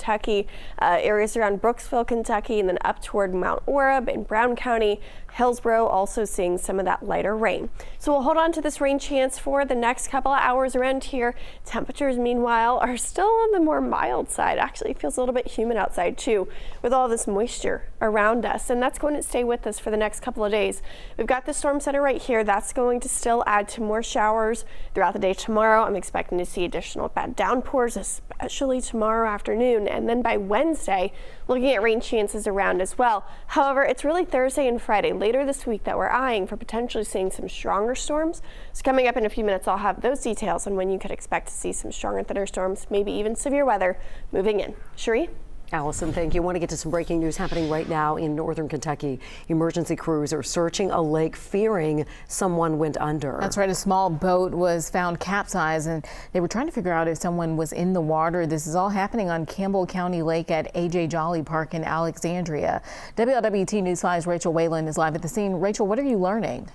Kentucky, areas around Brooksville, Kentucky, and then up toward Mount Orab in Brown County. Hillsborough also seeing some of that lighter rain. So we'll hold on to this rain chance for the next couple of hours around here. Temperatures, meanwhile, are still on the more mild side. Actually, it feels a little bit humid outside too with all this moisture around us, and that's going to stay with us for the next couple of days. We've got the storm center right here. That's going to still add to more showers throughout the day tomorrow. I'm expecting to see additional bad downpours, especially tomorrow afternoon, and then by Wednesday, looking at rain chances around as well. However, it's really Thursday and Friday later this week that we're eyeing for potentially seeing some stronger storms. So coming up in a few minutes, I'll have those details on when you could expect to see some stronger thunderstorms, maybe even severe weather moving in. Cherie? Allison, thank you. I want to get to some breaking news happening right now in northern Kentucky. Emergency crews are searching a lake, fearing someone went under. That's right. A small boat was found capsized, and they were trying to figure out if someone was in the water. This is all happening on Campbell County Lake at A.J. Jolly Park in Alexandria. WLWT News 5's Rachel Whalen is live at the scene. Rachel, what are you learning?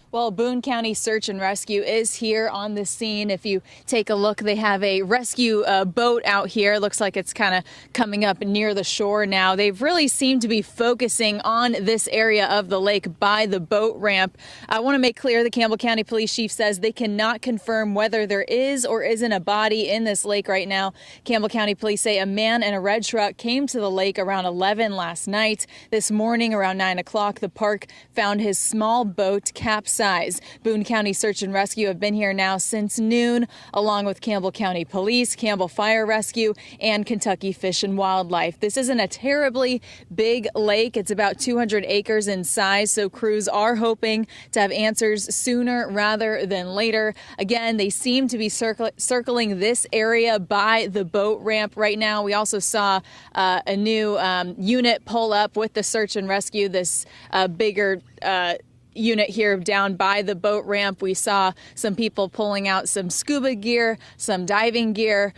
Well, Boone County Search and Rescue is here on the scene. If you take a look, they have a rescue boat out here. Looks like it's kind of coming up near the shore now. They've really seemed to be focusing on this area of the lake by the boat ramp. I want to make clear the Campbell County Police Chief says they cannot confirm whether there is or isn't a body in this lake right now. Campbell County Police say a man in a red truck came to the lake around 11 last night. This morning around 9 o'clock, the park found his small boat capsized. Boone County Search and Rescue have been here now since noon, along with Campbell County Police, Campbell Fire Rescue, and Kentucky Fish and Wildlife. This isn't a terribly big lake. It's about 200 acres in size, so crews are hoping to have answers sooner rather than later. Again, they seem to be circling this area by the boat ramp right now. We also saw a new unit pull up with the search and rescue, this bigger unit here down by the boat ramp. We saw some people pulling out some scuba gear, some diving gear.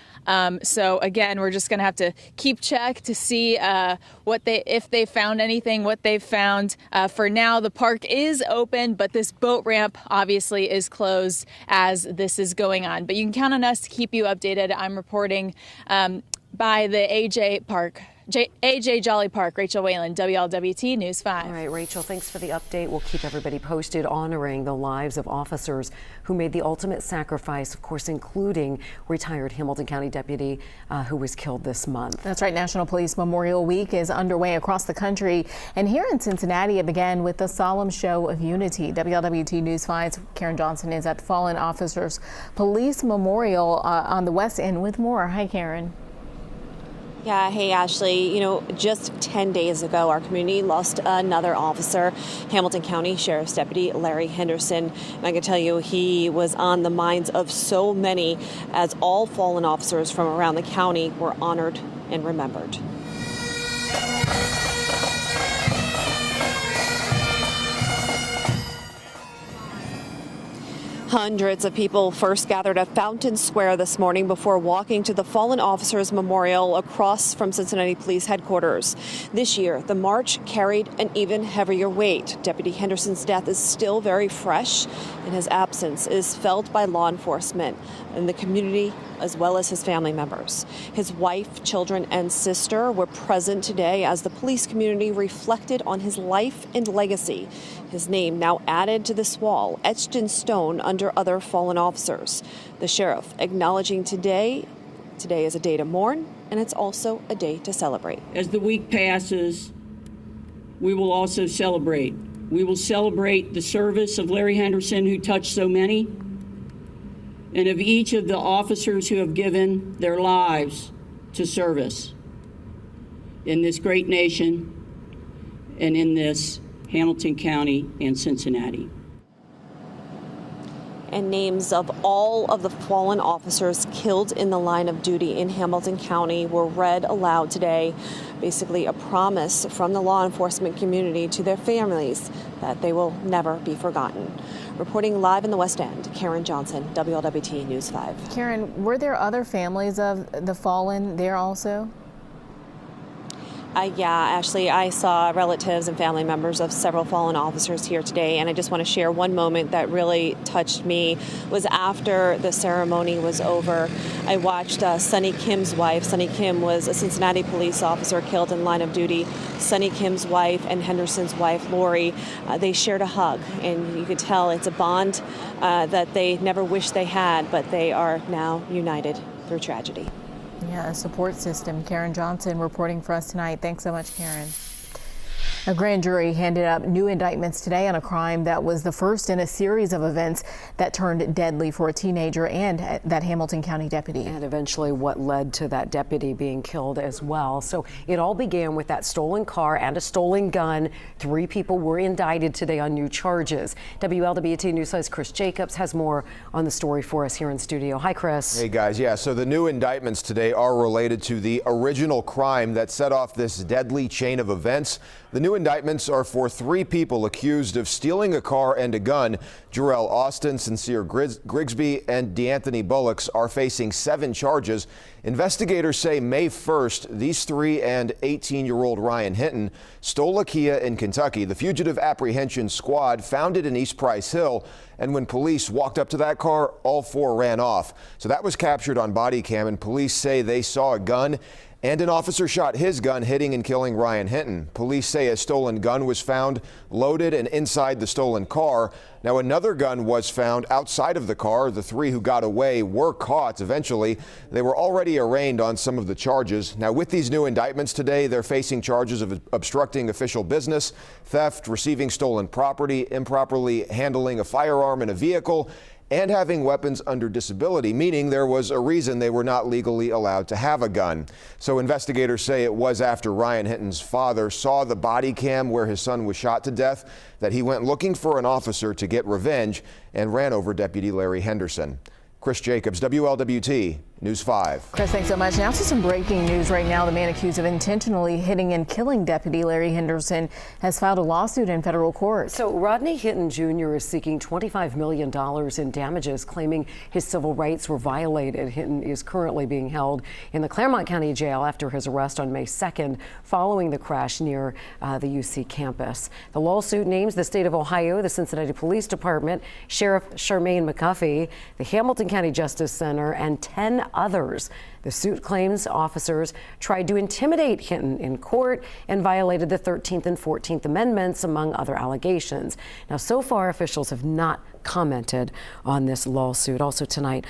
So again, we're just going to have to keep check to see if they found anything, what they've found. For now, the park is open, but this boat ramp obviously is closed as this is going on. But you can count on us to keep you updated. I'm reporting by the A.J. Jolly Park. Rachel Whalen, WLWT News 5. All right, Rachel, thanks for the update. We'll keep everybody posted, honoring the lives of officers who made the ultimate sacrifice, of course, including retired Hamilton County deputy who was killed this month. That's right. National Police Memorial Week is underway across the country. And here in Cincinnati, it began with a solemn show of unity. WLWT News 5's Karen Johnson is at the Fallen Officers Police Memorial on the West End with more. Hi, Karen. Yeah, hey, Ashley. You know, just 10 days ago, our community lost another officer, Hamilton County Sheriff's Deputy Larry Henderson. And I can tell you, he was on the minds of so many, as all fallen officers from around the county were honored and remembered. Hundreds of people first gathered at Fountain Square this morning before walking to the Fallen Officers Memorial across from Cincinnati Police Headquarters. This year, the march carried an even heavier weight. Deputy Henderson's death is still very fresh, and his absence is felt by law enforcement and the community, as well as his family members. His wife, children, and sister were present today as the police community reflected on his life and legacy. His name now added to this wall, etched in stone under other fallen officers. The sheriff acknowledging today is a day to mourn, and it's also a day to celebrate. As the week passes, we will also celebrate. We will celebrate the service of Larry Henderson, who touched so many, and of each of the officers who have given their lives to service in this great nation and in this Hamilton County and Cincinnati. And names of all of the fallen officers killed in the line of duty in Hamilton County were read aloud today. Basically a promise from the law enforcement community to their families that they will never be forgotten. Reporting live in the West End, Karen Johnson, WLWT News 5. Karen, were there other families of the fallen there also? Yeah, Ashley, I saw relatives and family members of several fallen officers here today, and I just want to share one moment that really touched me. Was after the ceremony was over. I watched Sonny Kim's wife. Sonny Kim was a Cincinnati police officer killed in line of duty. Sonny Kim's wife and Henderson's wife, Lori, they shared a hug, and you could tell it's a bond that they never wished they had, but they are now united through tragedy. Yeah, a support system. Karen Johnson reporting for us tonight. Thanks so much, Karen. A grand jury handed up new indictments today on a crime that was the first in a series of events that turned deadly for a teenager and that Hamilton County deputy. And eventually what led to that deputy being killed as well. So it all began with that stolen car and a stolen gun. 3 people were indicted today on new charges. WLWT News 5's Chris Jacobs has more on the story for us here in studio. Hi, Chris. Hey, guys. Yeah, so the new indictments today are related to the original crime that set off this deadly chain of events. The new indictments are for 3 people accused of stealing a car and a gun. Jarrell Austin, Sincere Grigsby, and DeAnthony Bullocks are facing 7 charges. Investigators say May 1st, these 3 and 18-year-old Ryan Hinton stole a Kia in Kentucky. The fugitive apprehension squad found it in East Price Hill, and when police walked up to that car, all 4 ran off. So that was captured on body cam, and police say they saw a gun and an officer shot his gun, hitting and killing Ryan Hinton. Police say a stolen gun was found loaded and inside the stolen car. Now, another gun was found outside of the car. The 3 who got away were caught eventually. They were already arraigned on some of the charges. Now, with these new indictments today, they're facing charges of obstructing official business, theft, receiving stolen property, improperly handling a firearm in a vehicle, and having weapons under disability, meaning there was a reason they were not legally allowed to have a gun. So investigators say it was after Ryan Hinton's father saw the body cam where his son was shot to death that he went looking for an officer to get revenge and ran over Deputy Larry Henderson. Chris Jacobs, WLWT News 5. Chris, thanks so much. Now to some breaking news right now. The man accused of intentionally hitting and killing Deputy Larry Henderson has filed a lawsuit in federal court. So Rodney Hinton Jr. is seeking $25 million in damages, claiming his civil rights were violated. Hinton is currently being held in the Claremont County Jail after his arrest on May 2nd following the crash near the UC campus. The lawsuit names the state of Ohio, the Cincinnati Police Department, Sheriff Charmaine McCuffey, the Hamilton County Justice Center, and 10 others. The suit claims officers tried to intimidate Hinton in court and violated the 13th and 14th Amendments, among other allegations. Now, so far, officials have not commented on this lawsuit. Also tonight,